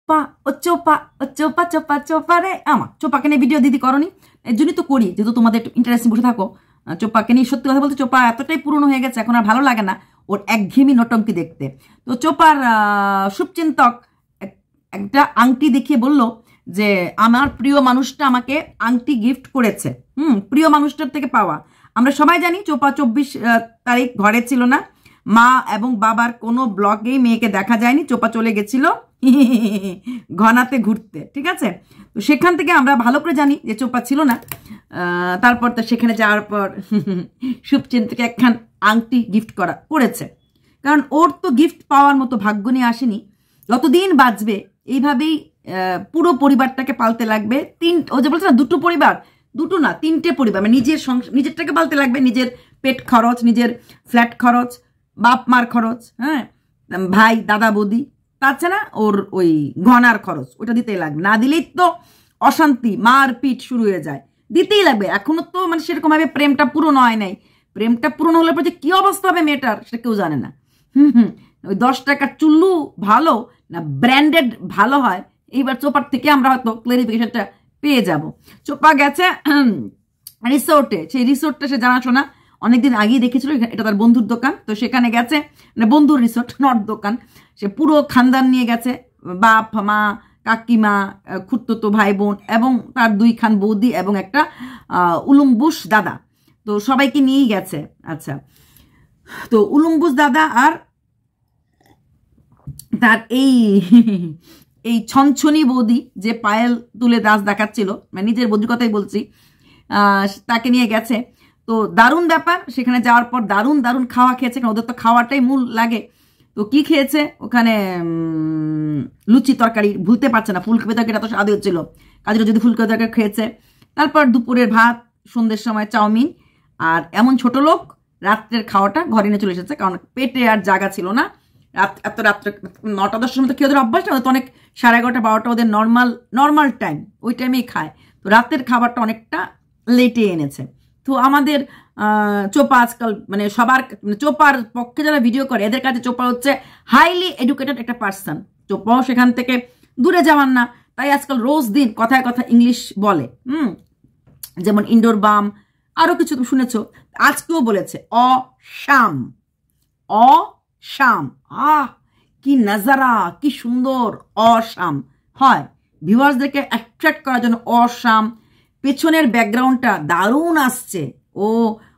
পা ও চোপা ও চোপা চোপা চোপা রে আমার চোপাকে নিয়ে ভিডিও দিদি করনি, এর জন্যই তো করি, যেহেতু তোমাদের একটু ইন্টারেস্টিং বসে থাকো। চোপাকে নিয়ে সত্যি কথা বলতে চোপা এতটাই পুরনো হয়ে গেছে, এখন আর ভালো লাগে না ওর একঘেয়েমি নটঙ্কি দেখতে। তো চোপার শুভচিন্তক একটা আংটি দেখিয়ে বলল যে আমার প্রিয় মানুষটা আমাকে আংটি গিফট করেছে। প্রিয় মানুষটার থেকে পাওয়া। আমরা সবাই জানি চোপা 24 তারিখ ঘরে ছিল না, মা এবং বাবার কোনো ব্লগেই মেয়েকে দেখা যায়নি। চোপা চলে গেছিল ঘনাতে ঘুরতে, ঠিক আছে। তো সেখান থেকে আমরা ভালো করে জানি যে চোপা ছিল না। তারপর তো সেখানে যাওয়ার পর শুভচিন্তকে একখান আংটি গিফট করেছে, কারণ ওর তো গিফট পাওয়ার মতো ভাগ্য নিয়ে আসেনি। যতদিন বাঁচবে এইভাবেই পুরো পরিবারটাকে পালতে লাগবে। ও যে বলছে না দুটো পরিবার, দুটো না 3টে পরিবার, মানে নিজেরটাকে পালতে লাগবে, নিজের পেট খরচ, নিজের ফ্ল্যাট খরচ, বাপ মার খরচ, হ্যাঁ, ভাই দাদা বৌদি, তাছাড়া ওর ওই ঘনার খরচ, ওটা দিতেই লাগবে। না দিলেই তো অশান্তি, মার পিঠ শুরু হয়ে যায়, দিতেই লাগবে। এখনো তো মানে সেরকম ভাবে প্রেমটা পূরণ হয় নাই। প্রেমটা পূরণ হলে পর যে কি অবস্থা হবে মেয়েটার সেটা কেউ জানে না। ওই 10 টাকার চুল্লু ভালো না ব্র্যান্ডেড ভালো হয়, এইবার চোপার থেকে আমরা হয়তো ক্লারিফিকেশনটা পেয়ে যাব। চোপা গেছে রিসোর্টে, সেই রিসোর্টটা সে জানাশোনা অনেকদিন আগেই দেখেছিল, এটা তার বন্ধুর দোকান। তো সেখানে গেছে, মানে বন্ধুর রিসোর্ট, নট দোকান। সে পুরো খানদান নিয়ে গেছে, বাপ মা কাকিমা খুড়তো ভাই বোন এবং তার 2 খান বৌদি এবং একটা উলুম্বুস দাদা। তো সবাইকে নিয়েই গেছে। আচ্ছা, তো উলুম্বুস দাদা আর তার এই ছনছনি বৌদি যে পায়েল তুলে দাস দেখাচ্ছিল, মানে নিজের বৌদির কথাই বলছি, তাকে নিয়ে গেছে। তো দারুণ ব্যাপার, সেখানে যাওয়ার পর দারুণ দারুণ খাওয়া খেয়েছে, কারণ ওদের তো খাওয়াটাই মূল লাগে। তো কি খেয়েছে ওখানে, লুচি তরকারি, ভুলতে পারছে না, ফুলকপি তরকারি এত স্বাদ হচ্ছিল, কাজের যদি ফুলকপি তরকারি খেয়েছে। তারপর দুপুরের ভাত, সন্ধ্যের সময় চাউমিন, আর এমন ছোট লোক রাত্রের খাওয়াটা ঘরে নিয়ে চলে এসেছে, কারণ পেটে আর জায়গা ছিল না। এত রাত্রে 9টা 10টার মধ্যে কি ওদের অভ্যাস না, তো অনেক 11:30 12টা ওদের নর্মাল টাইম, ওই টাইমেই খায়। তো রাতের খাবারটা অনেকটা লেটে এনেছে। তো আমাদের চোপা আজকাল মানে সবার, চোপার পক্ষে যারা ভিডিও করে এদের কাছে চোপা হচ্ছে হাইলি এডুকেটেড একটা পার্সন। চোপাও সেখান থেকে দূরে যাওয়ার না, তাই আজকাল রোজ দিন কথায় কথা ইংলিশ বলে। যেমন ইনডোর বাম, আরো কিছু তুমি শুনেছ, আজকেও বলেছে অশাম, অশাম। কি নাজারা, কি সুন্দর অশাম হয়। ভিউয়ার্সদেরকে অ্যাট্রাক্ট করার জন্য অশাম। পেছনের ব্যাকগ্রাউন্ডটা দারুণ আসছে, ও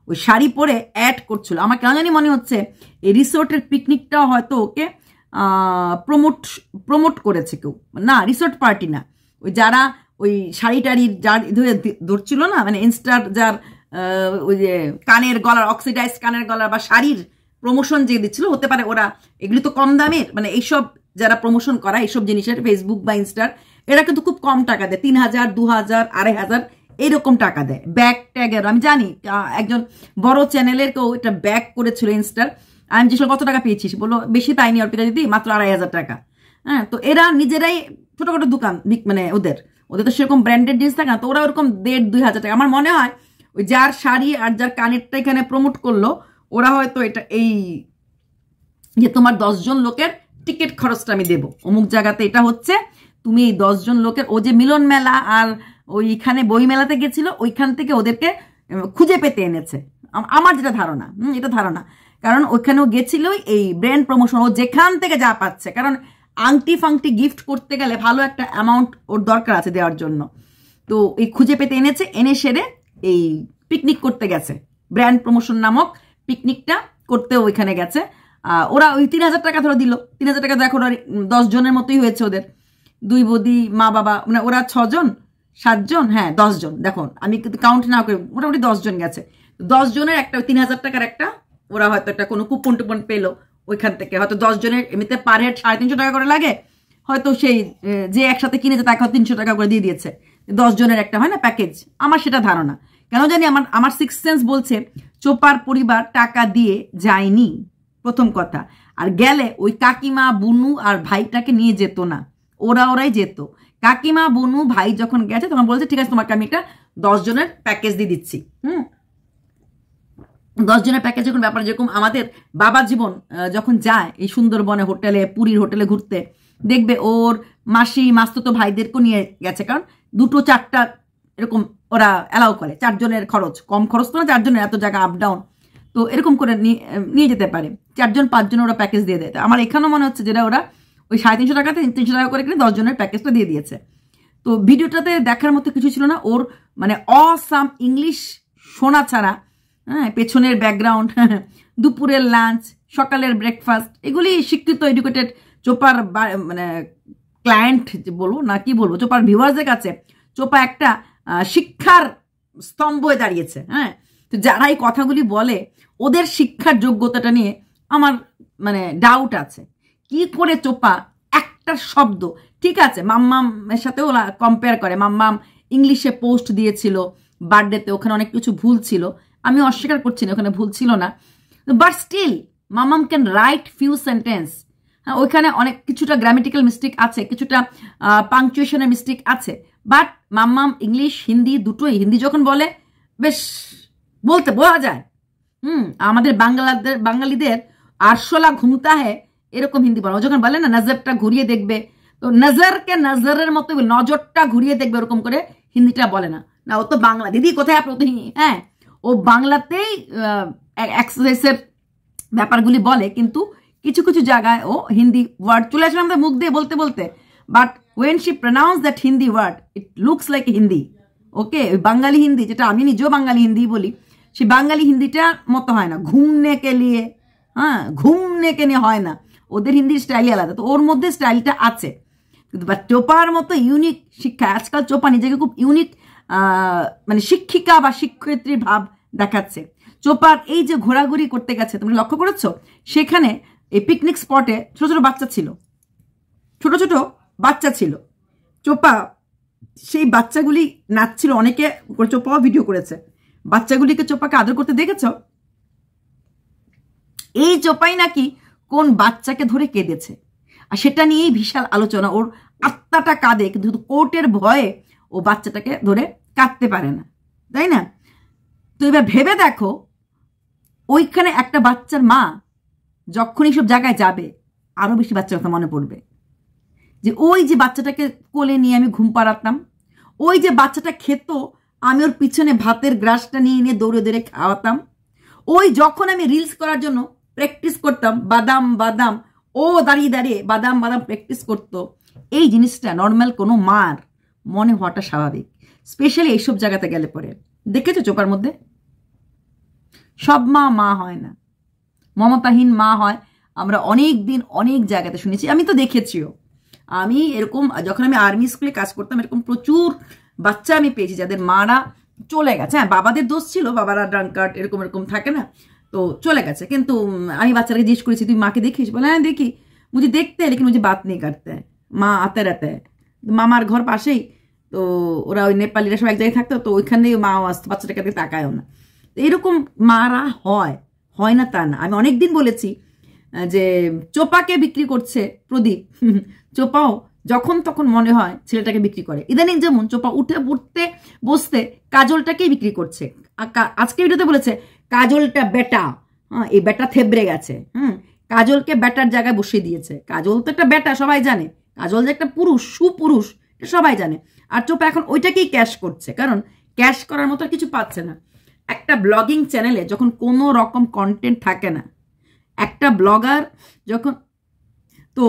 ওই শাড়ি পরে অ্যাড করছিল। আমার কেন জানি মনে হচ্ছে এই রিসোর্টের পিকনিকটাও হয়তো ওকে প্রমোট করেছে কেউ, না রিসোর্ট পার্টি না, ওই যারা ওই শাড়ি টাড়ির যার ধরে ধরছিল না, মানে ইনস্টার যার ওই যে কানের গলার, অক্সিডাইজ কানের গলার বা শাড়ির প্রমোশন যে দিচ্ছিল, হতে পারে ওরা, এগুলি তো কম দামের, মানে এইসব যারা প্রমোশন করা এইসব জিনিসের ফেসবুক বা ইনস্টার, এরা কিন্তু খুব কম টাকা দেয়, 3000 2000 2500 এইরকম টাকা দেয়। ব্যাক ট্যাগের আমি জানি একজন বড় চ্যানেলের কেউ এটা ব্যাক করেছিল ইনস্টার, আমি জিজ্ঞেস কত টাকা পেয়েছিস, বললো বেশি পাইনি অর্পিতা দিদি, মাত্র 2500 টাকা। হ্যাঁ, তো এরা নিজেরাই ছোটখাটো দোকান, মানে ওদের তো সেরকম ব্র্যান্ডেড জিনিস থাকে না, তো ওরা ওরকম 1500-2000 টাকা। আমার মনে হয় ওই যার শাড়ি আর যার কানেরটা এখানে প্রমোট করলো, ওরা হয়তো এটা এই যে তোমার 10 জন লোকের টিকিট খরচটা আমি দেবো অমুক জায়গাতে, এটা হচ্ছে তুমি এই 10 জন লোকের, ও যে মিলন মেলা আর ওইখানে বই মেলাতে গেছিল, ওইখান থেকে ওদেরকে খুঁজে পেতে এনেছে, আমার যেটা ধারণা। এটা ধারণা, কারণ ওইখানেও গেছিল এই ব্র্যান্ড প্রমোশন, ও যেখান থেকে যা পাচ্ছে, কারণ আংটি ফাংটি গিফট করতে গেলে ভালো একটা অ্যামাউন্ট ওর দরকার আছে দেওয়ার জন্য। তো এই খুঁজে পেতে এনেছে, এনে সেরে এই পিকনিক করতে গেছে, ব্র্যান্ড প্রমোশন নামক পিকনিকটা করতে ওইখানে গেছে। ওরা ওই 3000 টাকা ধরে দিল, 3000 টাকা দেখো 10 জনের মতোই হয়েছে ওদের, 2 বৌদি মা বাবা, মানে ওরা 6 জন 7 জন, হ্যাঁ 10 জন, দেখো আমি কিন্তু কাউন্ট না করে মোটামুটি 10 জন গেছে। 10 জনের একটা 3000 টাকার একটা ওরা হয়তো একটা কোনো কুপন টুপন পেলো ওইখান থেকে, হয়তো 10 জনের এমনিতে পার হেড 350 টাকা করে লাগে, হয়তো সেই যে একসাথে কিনেছে তাকে 300 টাকা করে দিয়ে দিয়েছে, 10 জনের একটা হয় না প্যাকেজ, আমার সেটা ধারণা। কেন জানি আমার সিক্স সেন্স বলছে চোপার পরিবার টাকা দিয়ে যায়নি, প্রথম কথা। আর গেলে ওই কাকিমা বুনু আর ভাইটাকে নিয়ে যেত না, ওরাই যেত। কাকিমা বুনু ভাই যখন গেছে তখন বলছে ঠিক আছে তোমাকে আমি একটা 10 জনের প্যাকেজ দিয়ে দিচ্ছি। 10 জনের প্যাকেজ যখন ব্যাপার, যেরকম আমাদের বাবা জীবন যখন যায় এই সুন্দরবনে হোটেলে, পুরীর হোটেলে ঘুরতে, দেখবে ওর মাসি মাস্তুতো ভাইদেরকেও নিয়ে গেছে, কারণ 2-4টা এরকম ওরা অ্যালাউ করে, 4 জনের খরচ, কম খরচ তো না, 4 জনের এত জায়গা আপ ডাউন, তো এরকম করে নিয়ে যেতে পারে, 4জন 5 জন ওরা প্যাকেজ দিয়ে দেয়। আমার এখানেও মনে হচ্ছে যেটা ওরা ওই 350 টাকাতে 300 টাকা করে কিনে 10 জনের প্যাকেজটা দিয়ে দিয়েছে। তো ভিডিওটাতে দেখার মতো কিছু ছিল না, ওর মানে অসাম ইংলিশ শোনা ছাড়া, হ্যাঁ, পেছনের ব্যাকগ্রাউন্ড, দুপুরের লাঞ্চ, সকালের ব্রেকফাস্ট, এগুলি শিক্ষিত এডুকেটেড চোপার মানে ক্লায়েন্ট বলবো না কি বলবো, চোপার ভিউয়ার্সদের কাছে চোপা একটা শিক্ষার স্তম্ভ হয়ে দাঁড়িয়েছে। হ্যাঁ, তো যারা এই কথাগুলি বলে ওদের শিক্ষার যোগ্যতাটা নিয়ে আমার মানে ডাউট আছে। কি করে চোপা একটা শব্দ, ঠিক আছে মাম্মামের সাথে ওরা কম্পেয়ার করে, মাম্মাম ইংলিশে পোস্ট দিয়েছিল বার্থডেতে, ওখানে অনেক কিছু ভুল ছিল, আমি অস্বীকার করছি না ওখানে ভুল ছিল না, বাট স্টিল মাম্মাম ক্যান রাইট ফিউ সেন্টেন্স। হ্যাঁ, ওইখানে অনেক কিছুটা গ্রামেটিক্যাল মিস্টেক আছে, কিছুটা পাংচুয়েশনের মিস্টেক আছে, বাট মাম্মাম ইংলিশ হিন্দি দুটোই, হিন্দি যখন বলে বেশ বলতে বোঝা যায়। আমাদের বাঙালিদের আরশোলা ঘুমতা হ্যাঁ এরকম হিন্দি বলে, যখন বলে না নজরটা ঘুরিয়ে দেখবে, তো নজরকে নজরের মতো নজরটা ঘুরিয়ে দেখবে ওরকম করে হিন্দিটা বলে না। না, ও তো বাংলা, দিদি কোথায় আপনি, হ্যাঁ ও বাংলাতেই এক্সারসাইজের ব্যাপারগুলি বলে, কিন্তু কিছু কিছু জায়গায় ও হিন্দি ওয়ার্ড চলে আসবে আমাদের মুখ দিয়ে বলতে বলতে, but when she pronounce that Hindi word it looks like Hindi. Okay, Bengali Hindi যেটা আমি নিজেও বাঙালি হিন্দি বলি, সেই বাঙালি হিন্দিটার মতো হয় না, ঘুমনে কে লিয়ে, হ্যাঁ ঘুমনে কে নিয়ে হয় না, ওদের হিন্দির স্টাইলই আলাদা, তো ওর মধ্যে স্টাইলটা আছে। কিন্তু চোপার মতো ইউনিক শিক্ষা, আজকাল চোপা নিজেকে খুব ইউনিক মানে শিক্ষিকা বা শিক্ষয়িত্রীর ভাব দেখাচ্ছে। চোপার এই যে ঘোরাঘুরি করতে গেছে, তোমরা লক্ষ্য করেছো, সেখানে এই পিকনিক স্পটে ছোট ছোট বাচ্চা ছিল, ছোট ছোট বাচ্চা ছিল, চোপা সেই বাচ্চাগুলি নাচছিল, অনেকে চোপাও ভিডিও করেছে, বাচ্চাগুলিকে চোপাকে আদর করতে দেখেছো? এই চোপাই নাকি কোন বাচ্চাকে ধরে কেঁদেছে, আর সেটা নিয়েই বিশাল আলোচনা, ওর আত্মাটা কাঁদে, কিন্তু কোর্টের ভয়ে ও বাচ্চাটাকে ধরে কাঁদতে পারে না, তাই না? তো এবার ভেবে দেখো, ওইখানে একটা বাচ্চার মা যখন এইসব জায়গায় যাবে আরো বেশি বাচ্চার কথা মনে পড়বে, যে ওই যে বাচ্চাটাকে কোলে নিয়ে আমি ঘুম পাড়াতাম, ওই যে বাচ্চাটা খেত আমি ওর পিছনে ভাতের গ্রাসটা নিয়ে নিয়ে দৌড়ে দৌড়ে খাওয়াতাম, ওই যখন আমি রিলস করার জন্য প্র্যাকটিস করতাম বাদাম বাদাম, ও দাঁড়িয়ে দাঁড়িয়ে বাদাম বাদাম প্র্যাকটিস করতো, এই জিনিসটা নর্মাল কোনো মার মনে হওয়াটা স্বাভাবিক, স্পেশালি এইসব জায়গাতে গেলে পরে। দেখেছো চোপার মধ্যে সব মা মা হয় না, মমতাহীন মা হয়, আমরা অনেক দিন অনেক জায়গাতে শুনেছি, আমি তো দেখেছিও। আমি এরকম যখন আমি আর্মি স্কুলে কাজ করতাম, এরকম প্রচুর বাচ্চা আমি পেয়েছি যাদের মারা চলে গেছে, হ্যাঁ বাবাদের দোষ ছিল, বাবারা ড্রাঙ্কার্ড এরকম এরকম থাকে না, তো চলে গেছে, কিন্তু আমি বাচ্চাটাকে জিজ্ঞেস করেছি তুই মাকে দেখিস, বলে হ্যাঁ দেখি, মুঝে দেখতে হয় লেকিন মুঝে বাত নেই করতে হয়, মা আতে রাতে মামার ঘর পাশেই, তো ওরা ওই নেপালিরা সব এক জায়গায় থাকতো, তো ওইখানে মাও আসতো, বাচ্চাটাকে তাকায়ও না, এরকম মারা হয় না তা না। আমি অনেকদিন বলেছি যে চোপাকে বিক্রি করছে প্রদীপ, চোপাও যখন তখন মনে হয় ছেলেটাকে বিক্রি করে, ইদানিং যেমন চোপা উঠতে বসতে কাজলটাকেই বিক্রি করছে, আজকে ভিডিওতে বলেছে কাজলটা বেটা, হ্যাঁ এই বেটা থেবড়ে গেছে, কাজলকে বেটার জায়গায় বসিয়ে দিয়েছে, কাজল তো একটা বেটা সবাই জানে, কাজল যে একটা পুরুষ সুপুরুষ এটা সবাই জানে, আর চোপা এখন ওইটাকেই ক্যাশ করছে, কারণ ক্যাশ করার মতো কিছু পাচ্ছে না। একটা ব্লগিং চ্যানেলে যখন কোনো রকম কন্টেন্ট থাকে না, একটা ব্লগার যখন, তো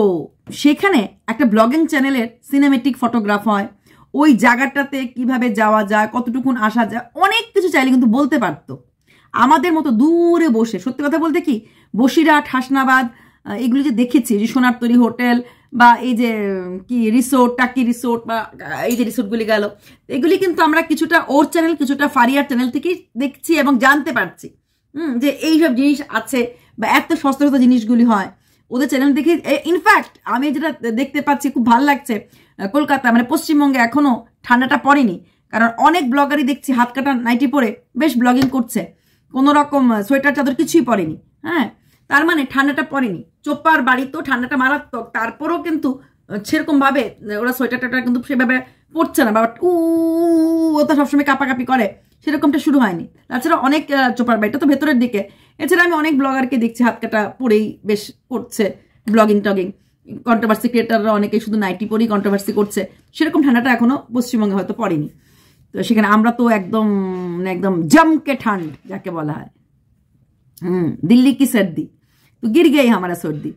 সেখানে একটা ব্লগিং চ্যানেলের সিনেমেটিক ফটোগ্রাফ হয়, ওই জায়গাটাতে কিভাবে যাওয়া যায়, কতটুকুন আসা যায়, অনেক কিছু চাইলে কিন্তু বলতে পারতো। আমাদের মতো দূরে বসে, সত্যি কথা বলতে কি বসিরহাট হাসনাবাদ এগুলি যে দেখেছি, যে সোনারতরী হোটেল বা এই যে কি রিসোর্ট টাকি রিসোর্ট বা এই যে রিসোর্টগুলি গেল, এগুলি কিন্তু আমরা কিছুটা ওর চ্যানেল কিছুটা ফারিয়ার চ্যানেল থেকেই দেখছি এবং জানতে পারছি যে এইসব জিনিস আছে বা এত সস্তা সস্তা জিনিসগুলি হয় ওদের চ্যানেল দেখে। ইনফ্যাক্ট আমি যেটা দেখতে পাচ্ছি খুব ভালো লাগছে, কলকাতা মানে পশ্চিমবঙ্গে এখনো ঠান্ডাটা পড়েনি, কারণ অনেক ব্লগারই দেখছি হাত কাটা নাইটি পরে বেশ ব্লগিং করছে, কোনো রকম সোয়েটার চাদর কিছুই পরেনি, হ্যাঁ তার মানে ঠান্ডাটা পড়েনি। চোপার বাড়িতেও ঠান্ডাটা মারাত্মক, তারপরেও কিন্তু সেরকম ভাবে ওরা সোয়েটারটা কিন্তু সেভাবে পড়ছে না, বাবা ও তো সবসময় কাপাকাপি করে, সেরকমটা শুরু হয়নি। তাছাড়া অনেক চোপার বাড়িটা তো ভেতরের দিকে, এছাড়া আমি অনেক ব্লগারকে দেখছি হাত কাটা পরেই বেশ করছে ব্লগিং টগিং, কন্ট্রোভার্সি ক্রিয়েটাররা অনেকে শুধু নাইটি পরেই কন্ট্রোভার্সি করছে, সেরকম ঠান্ডাটা এখনো পশ্চিমবঙ্গে হয়তো পড়েনি। তো সেখানে আমরা তো একদম একদম জমকে ঠান্ড যাকে বলা হয়, দিল্লি কি সর্দি, তো গির গেই হামারা সর্দি।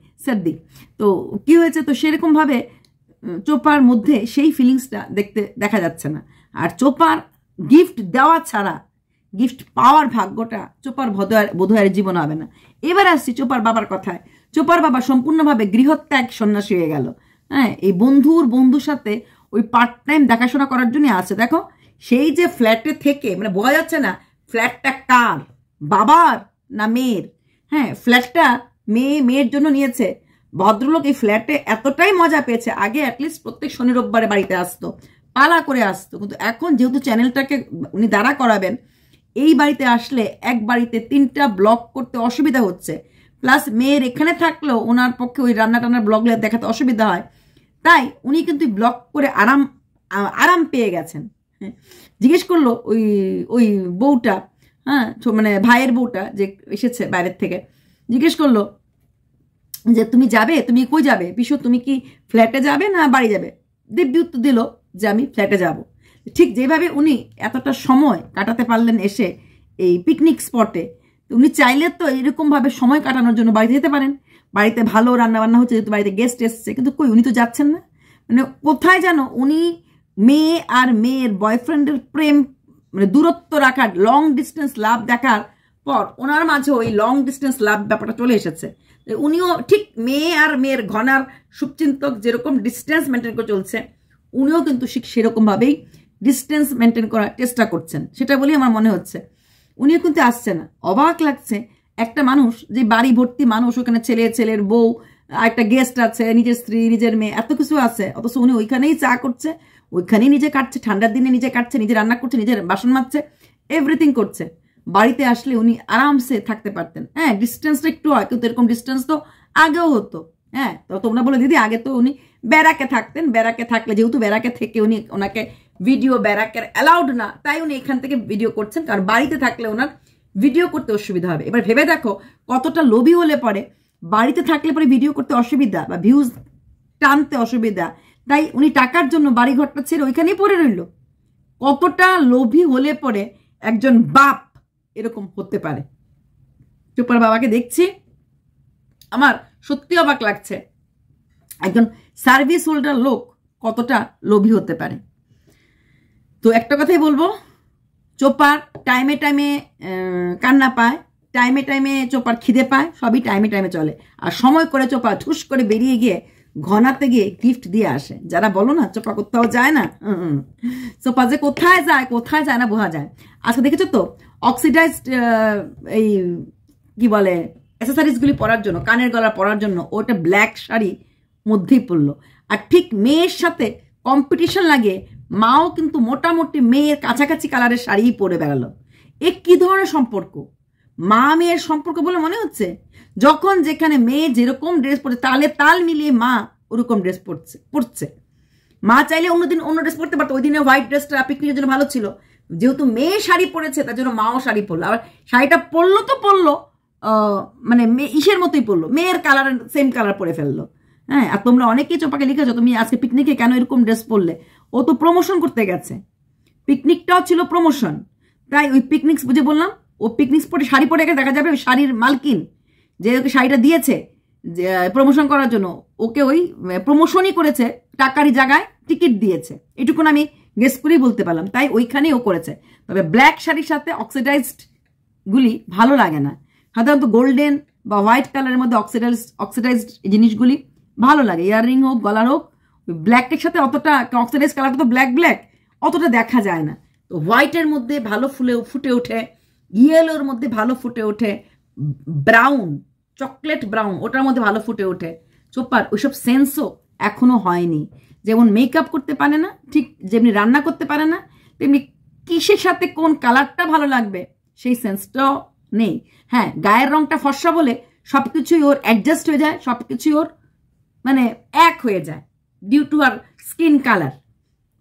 তো কি হয়েছে, তো সেরকম ভাবে চোপার মধ্যে সেই ফিলিংসটা দেখা যাচ্ছে না। আর চোপার গিফট দেওয়া ছাড়া গিফট পাওয়ার ভাগ্যটা চোপার বোধহয় জীবন হবে না। এবার আসছি চোপার বাবার কথায়। চোপার বাবা সম্পূর্ণভাবে গৃহত্যাগ সন্ন্যাসী হয়ে গেল। হ্যাঁ, এই বন্ধুর সাথে ওই পার্ট টাইম দেখাশোনা করার জন্য আছে। দেখো, সেই যে ফ্ল্যাটে থেকে মানে বোঝা যাচ্ছে না ফ্ল্যাটটা কার, বাবার না মেয়ের। হ্যাঁ, ফ্ল্যাটটা মেয়ের জন্য নিয়েছে। ভদ্রলোক এই ফ্ল্যাটে এতটাই মজা পেয়েছে, আগে অ্যাটলিস্ট প্রত্যেক শনি রোববারে বাড়িতে আসতো, পালা করে আসতো, কিন্তু এখন যেহেতু চ্যানেলটাকে উনি দাঁড়া করাবেন, এই বাড়িতে আসলে এক বাড়িতে 3টা ব্লগ করতে অসুবিধা হচ্ছে। প্লাস মেয়ের এখানে থাকলেও ওনার পক্ষে ওই রান্না টান্নার ব্লগগুলো দেখাতে অসুবিধা হয়, তাই উনি কিন্তু ব্লগ করে আরাম পেয়ে গেছেন। হ্যাঁ, জিজ্ঞেস করলো ওই বউটা, হ্যাঁ মানে ভাইয়ের বউটা যে এসেছে বাইরের থেকে, জিজ্ঞেস করলো যে তুমি যাবে, তুমি কই যাবে পিসু, তুমি কি ফ্ল্যাটে যাবে না বাড়ি যাবে? দিব্যি উত্তর দিল যে আমি ফ্ল্যাটে যাব। ঠিক যেভাবে উনি এতটা সময় কাটাতে পারলেন এসে এই পিকনিক স্পটে, উনি চাইলে তো এরকমভাবে সময় কাটানোর জন্য বাড়িতে যেতে পারেন। বাড়িতে ভালো রান্নাবান্না হচ্ছে, যেহেতু বাড়িতে গেস্ট এসছে, কিন্তু কই উনি তো যাচ্ছেন না। মানে কোথায় যেন উনি মেয়ে আর মেয়ের বয়ফ্রেন্ডের প্রেম মানে দূরত্ব রাখার, লং ডিস্টেন্স লাভ দেখার পর ওনার মাঝে ওই লং ডিস্টেন্স লাভ ব্যাপারটা চলে এসেছে। উনিও ঠিক মেয়ে আর মেয়ের ঘনার শুভচিন্তক যেরকম ডিস্টেন্স মেনটেন করে চলছে, উনিও কিন্তু ঠিক সেরকমভাবেই ডিস্টেন্স মেনটেন করার চেষ্টা করছেন, সেটা বলেই আমার মনে হচ্ছে। উনিও কিন্তু আসছে না। অবাক লাগছে, একটা মানুষ যে বাড়ি ভর্তি মানুষ, ওখানে ছেলের বউ, একটা গেস্ট আছে, নিজের স্ত্রী, নিজের মেয়ে, এত কিছু আছে, অথচ উনি ওইখানেই চা করছে, ওইখানেই নিজে কাটছে, ঠান্ডার দিনে নিজে কাটছে, নিজে রান্না করছে, নিজের বাসন মাজছে, এভরিথিং করছে। বাড়িতে আসলে উনি আরামসে থাকতে পারতেন। হ্যাঁ, ডিস্টেন্সটা একটু হয়, কিন্তু এরকম ডিস্টেন্স তো আগেও হতো। হ্যাঁ, তো তোমরা বলে দিদি আগে তো উনি ব্যারাকে থাকতেন, ব্যারাকে থাকলে যেহেতু ব্যারাকে থেকে ওনাকে ভিডিও ব্যারাকের অ্যালাউড না, তাই উনি এখান থেকে ভিডিও করছেন, কারণ বাড়িতে থাকলে ওনার ভিডিও করতে অসুবিধা হবে। এবার ভেবে দেখো কতটা লোভী হলে পরে বাড়িতে থাকলে পরে ভিডিও করতে অসুবিধা বা ভিউজ টানতে অসুবিধা, তাই উনি টাকার জন্য বাড়ি ঘরটা ছেড়ে ওইখানেই পড়ে রইল। কতটা লোভী হলে পরে একজন বাপ এরকম হতে পারে। চোপার বাবাকে দেখছি, আমার সত্যি অবাক লাগছে, একজন সার্ভিস হোল্ডার লোক কতটা লোভী হতে পারে। তো একটা কথাই বলবো, চোপার টাইমে কান্না পায়, টাইমে চোপার খিদে পায়, সবই টাইমে চলে। আর সময় করে চোপা ঠুস করে বেরিয়ে গিয়ে ঘনাতে গিয়ে গিফট দিয়ে আসে। যারা বলো না চোপা কোথাও যায় না, চোপা যে কোথায় যায় না বোঝা যায়। আজকে দেখেছো তো অক্সিডাইজড এই কি বলে অ্যাসেসরিজগুলি পরার জন্য, কানের গলা পরার জন্য ওটা ব্ল্যাক শাড়ি মধ্যেই পরলো। আর ঠিক মেয়ের সাথে কম্পিটিশন লাগে, মাও কিন্তু মোটামুটি মেয়ের কাছাকাছি কালারের শাড়িই পরে বেড়ালো। এ কি ধরনের সম্পর্ক? মা মেয়ের সম্পর্ক বলে মনে হচ্ছে। যখন যেখানে মেয়ে যেরকম ড্রেস পরছে, তাল মিলিয়ে মা ওরকম ড্রেস পরছে। মা চাইলে অন্যদিন অন্য ড্রেস পরতে পারতো, ওই দিনে হোয়াইট ড্রেসটা পিকনিকের জন্য ভালো ছিল, যেহেতু মেয়ে শাড়ি পরেছে তার জন্য মাও শাড়ি পরলো। আবার শাড়িটা পরলো মানে ইসের মতোই পরলো, মেয়ের কালার সেম কালার পরে ফেললো। হ্যাঁ, আর তোমরা অনেকেই চোপাকে লিখেছো তুমি আজকে পিকনিকে কেন এরকম ড্রেস পরলে। ও তো প্রমোশন করতে গেছে, পিকনিকটাও ছিল প্রমোশন, তাই ওই পিকনিক বুঝে বললাম, ও পিকনিক স্পটে শাড়ি পরে গেছে, দেখা যাবে ওই শাড়ির মালকিন যে ওকে শাড়িটা দিয়েছে যে প্রমোশন করার জন্য, ওকে ওই প্রমোশনই করেছে, টাকারই জায়গায় টিকিট দিয়েছে, এটুকুন আমি গেস করেই বলতে পারলাম, তাই ওইখানেই ও করেছে। তবে ব্ল্যাক শাড়ির সাথে অক্সিডাইজড গুলি ভালো লাগে না, সাধারণত গোল্ডেন বা হোয়াইট কালারের মধ্যে অক্সিডাইজড জিনিসগুলি ভালো লাগে, ইয়াররিং হোক, গলার হোক। ওই ব্ল্যাকের সাথে অতটা অক্সিডাইজ কালারটা তো ব্ল্যাক অতটা দেখা যায় না। তো হোয়াইটের মধ্যে ভালো ফুটে ওঠে, ইয়েলোর মধ্যে ভালো ফুটে ওঠে, ব্রাউন চকলেট ব্রাউন ওটার মধ্যে ভালো ফুটে ওঠে। চোপার ওইসব সেন্সও এখনো হয়নি। যেমন মেকআপ করতে পারে না, ঠিক যেমনি রান্না করতে পারে না, তেমনি কিসের সাথে কোন কালারটা ভালো লাগবে সেই সেন্সটাও নেই। হ্যাঁ, গায়ের রংটা ফর্সা বলে সবকিছুই ওর অ্যাডজাস্ট হয়ে যায়, সবকিছুই ওর মানে এক হয়ে যায় ডিউ টু আর স্কিন কালার।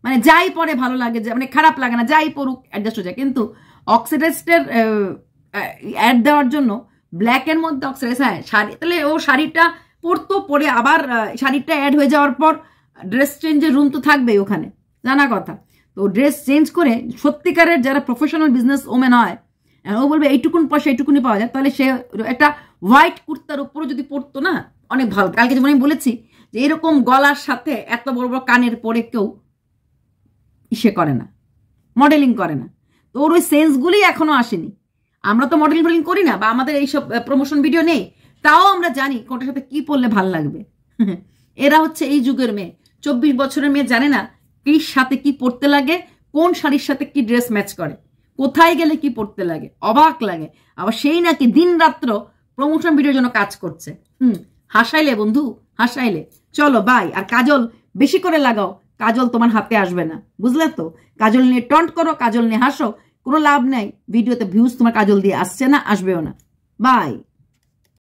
মানে যাই পরে ভালো লাগে, মানে খারাপ লাগে না, যাই পরুক অ্যাডজাস্ট হয়ে যায়। কিন্তু অক্সিডাইজডের অ্যাড দেওয়ার জন্য ব্ল্যাকের মধ্যে অক্সিডাইজ, হ্যাঁ শাড়ি, তাহলে ও শাড়িটা পরতো, পরে আবার শাড়িটা অ্যাড হয়ে যাওয়ার পর ড্রেস চেঞ্জের রুম তো থাকবেই ওখানে, জানা কথা। তো ড্রেস চেঞ্জ করে সত্যিকারের যারা প্রফেশনাল বিজনেস ওমেন হয়, ও বলবে এইটুকুন পয়সা এইটুকুনি পাওয়া যায়, তাহলে সে একটা হোয়াইট কুর্তার উপরে যদি পরতো না, অনেক ভালো। কালকে যেমন আমি বলেছি যে এরকম গলার সাথে এত বড় বড় কানের পরে কেউ ইসে করে না, মডেলিং করে না। তো ওর ওই সেন্সগুলি এখনো আসেনি। আমরা তো মডেলিং করি না, বা আমাদের এইসব প্রমোশন ভিডিও নেই, তাও আমরা জানি কোনটার সাথে কি পরলে ভাল লাগবে। এরা হচ্ছে এই যুগের মেয়ে, 24 বছরের মেয়ে জানে না কি সাথে কি পরতে লাগে, কোন শাড়ির সাথে কি ড্রেস ম্যাচ করে, কোথায় গেলে কি পরতে লাগে, অবাক লাগে। আবার সেই নাকি দিন রাত্র প্রমোশন ভিডিওর জন্য কাজ করছে। হাসাইলে বন্ধু, হাসাইলে। চলো বাই। আর কাজল বেশি করে লাগাও, কাজল তোমার হাতে আসবে না, বুঝলে তো? কাজল নিয়ে টন্ট করো, কাজল নিয়ে হাসো, কোনো লাভ নাই। ভিডিওতে ভিউজ তোমার কাজল দিয়ে আসছে না, আসবেও না। বাই।